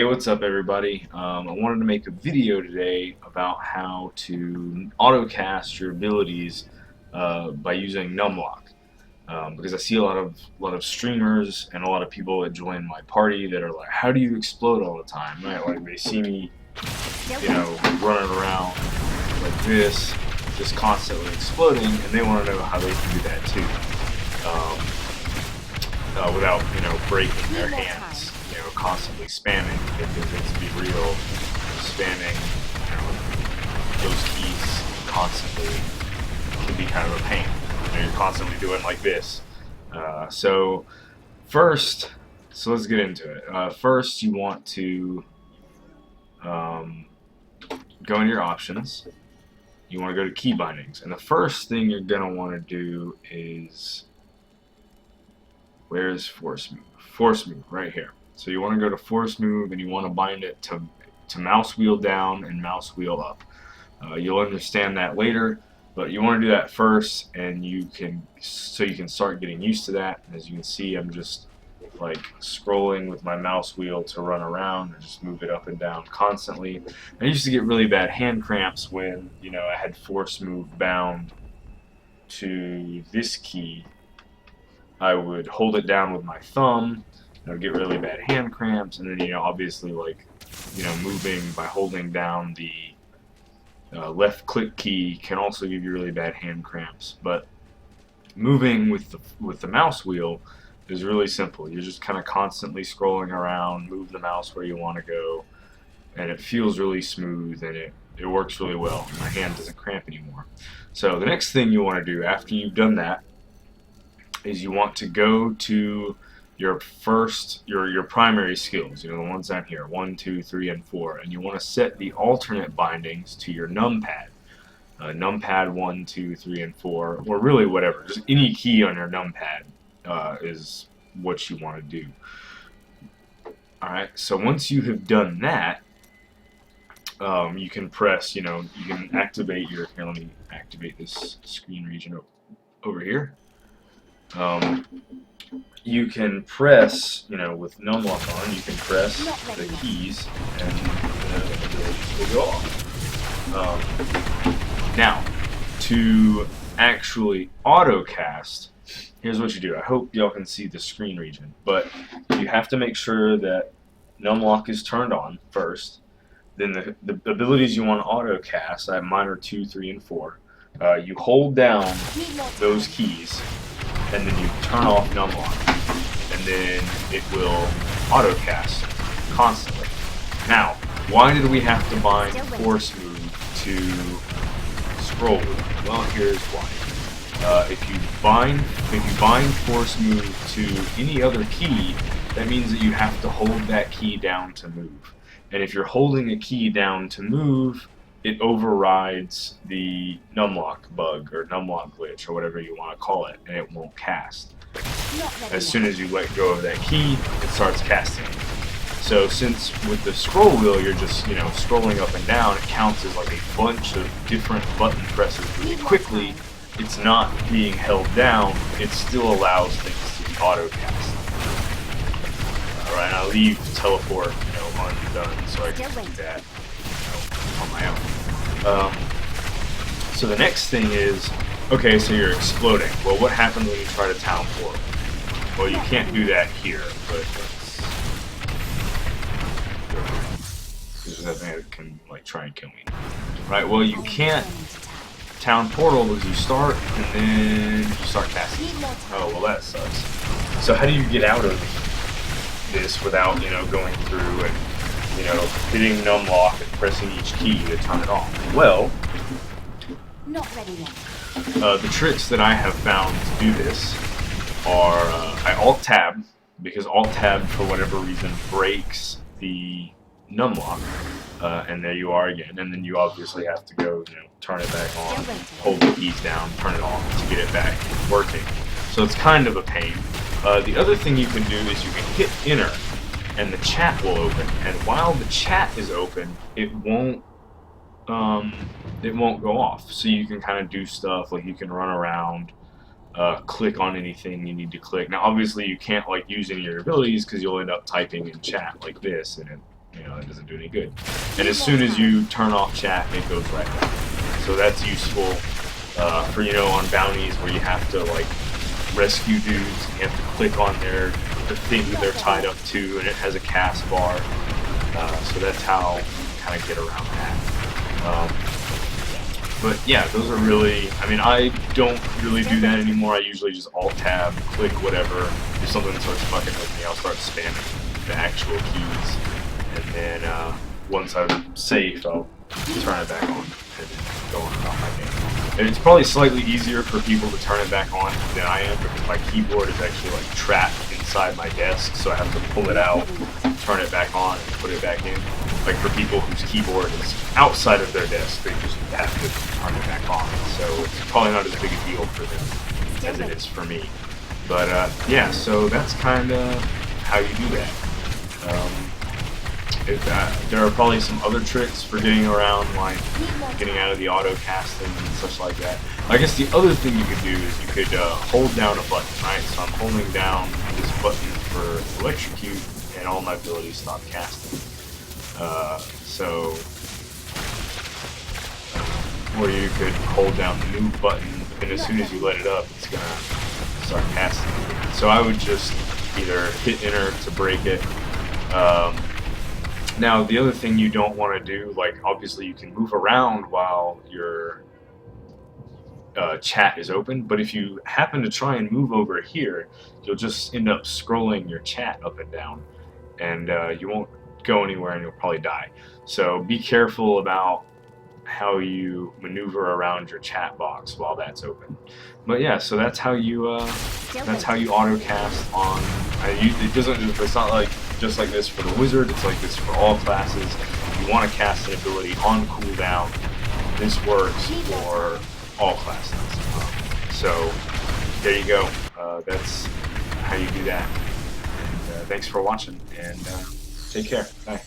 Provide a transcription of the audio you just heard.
Hey, what's up everybody? I wanted to make a video today about how to autocast your abilities by using numlock. Because I see a lot of streamers and a lot of people that join my party that are like, how do you explode all the time? Right? Like they see me, running around like this, just constantly exploding, and they want to know how they can do that too. Without breaking their hands, constantly spamming, because let's be real, spamming those keys constantly can be kind of a pain. You're constantly doing like this. So first, let's get into it. First, you want to go into your options. You want to go to key bindings, and the first thing you're gonna want to do is, where's force move? Force move right here. So you want to go to force move and you want to bind it to mouse wheel down and mouse wheel up. You'll understand that later, but you want to do that first, and you can start getting used to that. As you can see, I'm just like scrolling with my mouse wheel to run around and just move it up and down constantly. I used to get really bad hand cramps when I had force move bound to this key. I would hold it down with my thumb. I would get really bad hand cramps, and then obviously moving by holding down the left click key can also give you really bad hand cramps. But moving with the mouse wheel is really simple. You're just kind of constantly scrolling around, move the mouse where you want to go, and it feels really smooth, and it works really well. My hand doesn't cramp anymore. So the next thing you want to do after you've done that is you want to go to your primary skills, the ones down here, 1, 2, 3, and 4, and you want to set the alternate bindings to your numpad. Numpad 1, 2, 3, and 4, or really whatever, just any key on your numpad is what you want to do. Alright, so once you have done that, you can press, you can activate here, let me activate this screen region over here. You can press, with numlock on, you can press the keys and the abilities will go off. Now, to actually autocast, here's what you do. I hope y'all can see the screen region, but you have to make sure that numlock is turned on first. Then the abilities you want to autocast, mine are 2, 3, and 4. You hold down those keys, and then you turn off numlock, and then it will autocast constantly. Now, why did we have to bind force move to scroll wheel? Well, here's why. If you bind force move to any other key, that means that you have to hold that key down to move. And if you're holding a key down to move, it overrides the numlock bug or numlock glitch or whatever you want to call it, and it won't cast. As soon as you let go of that key, it starts casting. So since with the scroll wheel you're just scrolling up and down, it counts as like a bunch of different button presses really quickly. It's not being held down. It still allows things to be autocast. Alright, I'll leave teleport undone so I can do that on my own. So the next thing is, okay, so you're exploding. Well, what happens when you try to town portal? Well, you can't do that here, but because that thing can try and kill me. Right? Well, you can't town portal because you start and then you start casting. Oh, well, that sucks. So how do you get out of this without going through and hitting numlock and pressing each key to turn it off? Well, not ready yet. The tricks that I have found to do this are I alt tab, because alt tab for whatever reason breaks the numlock, and there you are again, and then you obviously have to go turn it back on, hold the keys down, turn it off to get it back working. So it's kind of a pain. The other thing you can do is you can hit enter and the chat will open, and while the chat is open it won't go off. So you can kind of do stuff like you can run around, click on anything you need to click. Now obviously you can't use any of your abilities because you'll end up typing in chat like this and you know, it doesn't do any good. And as soon as you turn off chat, it goes right back. So that's useful for, you know, on bounties where you have to like rescue dudes and you have to click on the thing that they're tied up to, and it has a cast bar. So that's how you kind of get around that. But yeah, those are really, I mean, I don't really do that anymore. I usually just Alt-Tab, click whatever. If something starts fucking with me, I'll start spamming the actual keys. And then once I'm safe, I'll turn it back on and then go on about my game. And it's probably slightly easier for people to turn it back on than I am, because my keyboard is actually like trapped inside my desk, so I have to pull it out, turn it back on, and put it back in. Like for people whose keyboard is outside of their desk, they just have to turn it back on. So it's probably not as big a deal for them as it is for me. But yeah, so that's kind of how you do that. There are probably some other tricks for getting around, like getting out of the Autocast and such like that. I guess the other thing you could do is you could hold down a button, right? So I'm holding down this button for electrocute, and all my abilities stop casting. Or you could hold down the move button, and as soon as you let it up, it's gonna start casting. So I would just either hit enter to break it. Now the other thing you don't want to do, like obviously you can move around while your chat is open, but if you happen to try and move over here, you'll just end up scrolling your chat up and down, and you won't go anywhere, and you'll probably die. So be careful about how you maneuver around your chat box while that's open. But yeah, so that's how you autocast on. It's not like just like this for the wizard. It's like this for all classes. If you want to cast an ability on cooldown, this works for all classes. So there you go. That's how you do that. And thanks for watching, and take care. Bye.